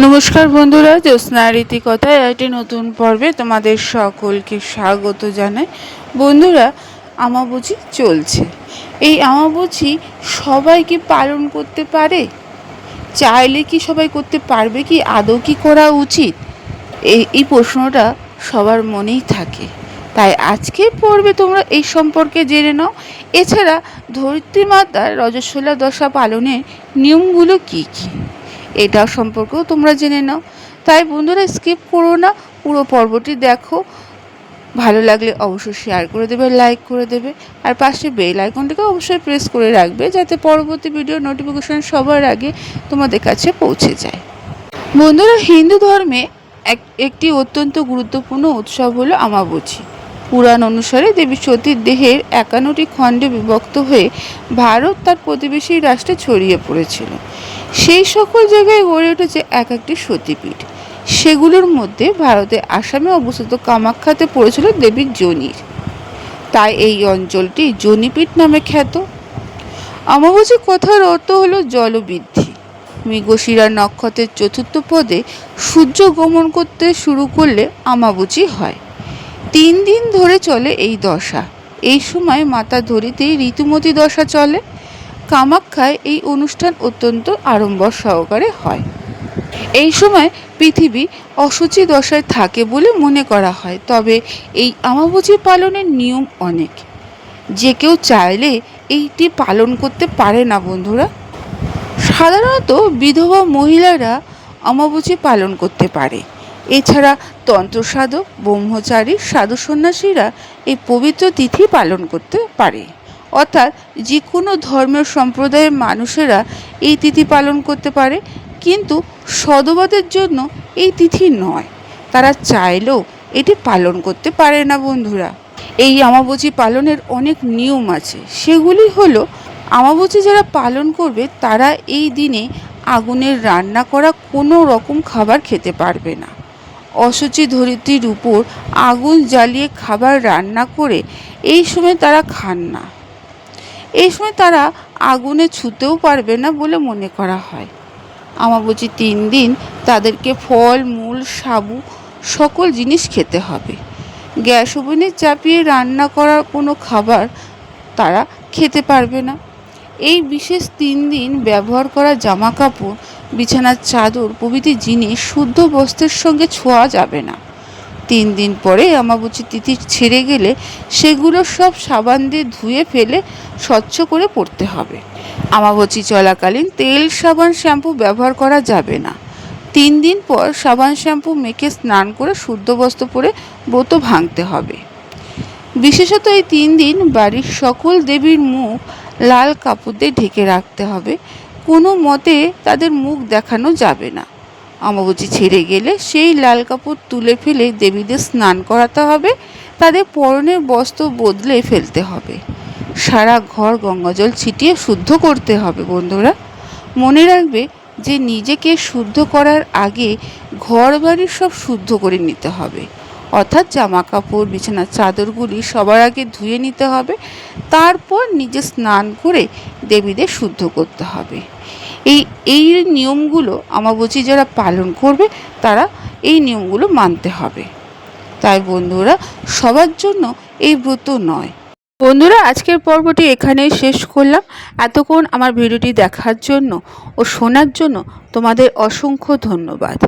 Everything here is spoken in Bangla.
নমস্কার বন্ধুরা, জ্যোৎস্না রীতিকথায় একটি নতুন পর্বে তোমাদের সকলকে স্বাগত জানাই। বন্ধুরা, আমাবুঝি চলছে। এই আমাবুঝি সবাই কি পালন করতে পারে? চাইলে কি সবাই করতে পারবে? কি আদৌ কি করা উচিত? এই প্রশ্নটা সবার মনেই থাকে। তাই আজকের পর্বে তোমরা এই সম্পর্কে জেনে নাও। এছাড়া ধরিত্রী মাতার রজস্বলা দশা পালনের নিয়মগুলো কি কি, এটা সম্পর্কেও তোমরা জেনে নাও। তাই বন্ধুরা, স্কিপ করো না, পুরো পর্বটি দেখো। ভালো লাগলে অবশ্যই শেয়ার করে দেবে, লাইক করে দেবে, আর পাশে বেল আইকনটিকে অবশ্যই প্রেস করে রাখবে, যাতে পরবর্তী ভিডিও নোটিফিকেশন সবার আগে তোমাদের কাছে পৌঁছে যায়। বন্ধুরা, হিন্দু ধর্মে একটি অত্যন্ত গুরুত্বপূর্ণ উৎসব হলো আমাবুঝি। পুরাণ অনুসারে দেবী সতীর দেহের 51টি খণ্ডে বিভক্ত হয়ে ভারত তার প্রতিবেশী রাষ্ট্রে ছড়িয়ে পড়েছিল। সেই সকল জায়গায় গড়ে উঠেছে এক একটি সতীপীঠ। সেগুলোর মধ্যে ভারতে আসামে অবস্থিত কামাখ্যাতে পড়েছিল দেবীর যোনির। তাই এই অঞ্চলটি যোনিপীঠ নামে খ্যাত। আমাবুঝি কথার অর্থ হলো জলবৃদ্ধি। মৃগশিরা নক্ষত্রের চতুর্থ পদে সূর্য গমন করতে শুরু করলে আমাবুঝি হয়। 3 দিন ধরে চলে এই দশা। এই সময় মাতা ধরিতেই ঋতুমতী দশা চলে। কামাখ্যায় এই অনুষ্ঠান অত্যন্ত আড়ম্বর সহকারে হয়। এই সময় পৃথিবী অশুচি দশায় থাকে বলে মনে করা হয়। তবে এই আমাবুঝি পালনের নিয়ম অনেক। যে কেউ চাইলে এইটি পালন করতে পারে না বন্ধুরা। সাধারণত বিধবা মহিলারা আমাবুঝি পালন করতে পারে। এছাড়া তন্ত্রসাধক, ব্রহ্মচারী, সাধু সন্ন্যাসীরা এই পবিত্র তিথি পালন করতে পারে। অর্থাৎ যে কোনো ধর্মের সম্প্রদায়ের মানুষেরা এই তিথি পালন করতে পারে, কিন্তু সধবাদের জন্য এই তিথি নয়। তারা চাইলেও এটি পালন করতে পারে না বন্ধুরা। এই আমাবুঝি পালনের অনেক নিয়ম আছে। সেগুলি হলো, আমাবুঝি যারা পালন করবে তারা এই দিনে আগুনের রান্না করা কোনো রকম খাবার খেতে পারবে না। অশুচি ধরিত্রীর উপর আগুন জ্বালিয়ে খাবার রান্না করে এই সময় তারা খান না। এই সময় তারা আগুনে ছুঁতেও পারবে না বলে মনে করা হয়। আমাবুঝি 3 দিন তাদেরকে ফল মূল সাবু সকল জিনিস খেতে হবে। গ্যাস ওভেনে চাপিয়ে রান্না করা কোনো খাবার তারা খেতে পারবে না। এই বিশেষ 3 দিন ব্যবহার করা জামা কাপড়, বিছানার চাদর প্রভৃতি জিনিস শুদ্ধ বস্ত্রের সঙ্গে ছোঁয়া যাবে না। 3 দিন পরে আমাবুঝি তিথি ছেড়ে গেলে সেগুলো সব সাবান দিয়ে ধুয়ে ফেলে স্বচ্ছ করে পড়তে হবে। আমাবুঝি চলাকালীন তেল, সাবান, শ্যাম্পু ব্যবহার করা যাবে না। 3 দিন পর সাবান শ্যাম্পু মেখে স্নান করে শুদ্ধ বস্ত্র পরে ব্রত ভাঙতে হবে। বিশেষত এই 3 দিন বাড়ির সকল দেবীর মুখ লাল কাপড় দিয়ে ঢেকে রাখতে হবে। কোনো মতে তাদের মুখ দেখানো যাবে না। আমাবুঝি ছেড়ে গেলে সেই লাল কাপড় তুলে ফেলে দেবীদের স্নান করাতে হবে। তাদের পরনের বস্ত্র বদলে ফেলতে হবে। সারা ঘর গঙ্গাজল ছিটিয়ে শুদ্ধ করতে হবে বন্ধুরা। মনে রাখবে যে নিজেকে শুদ্ধ করার আগে ঘর বাড়ি সব শুদ্ধ করে নিতে হবে। অর্থাৎ জামা কাপড়, বিছানার চাদরগুলি সবার আগে ধুয়ে নিতে হবে। তারপর নিজে স্নান করে দেবীদের শুদ্ধ করতে হবে। এই নিয়মগুলো আমাবুঝি যারা পালন করবে তারা এই নিয়মগুলো মানতে হবে। তাই বন্ধুরা, সবার জন্য এই ব্রত নয়। বন্ধুরা, আজকের পর্বটি এখানেই শেষ করলাম। এতক্ষণ আমার ভিডিওটি দেখার জন্য ও শোনার জন্য তোমাদের অসংখ্য ধন্যবাদ।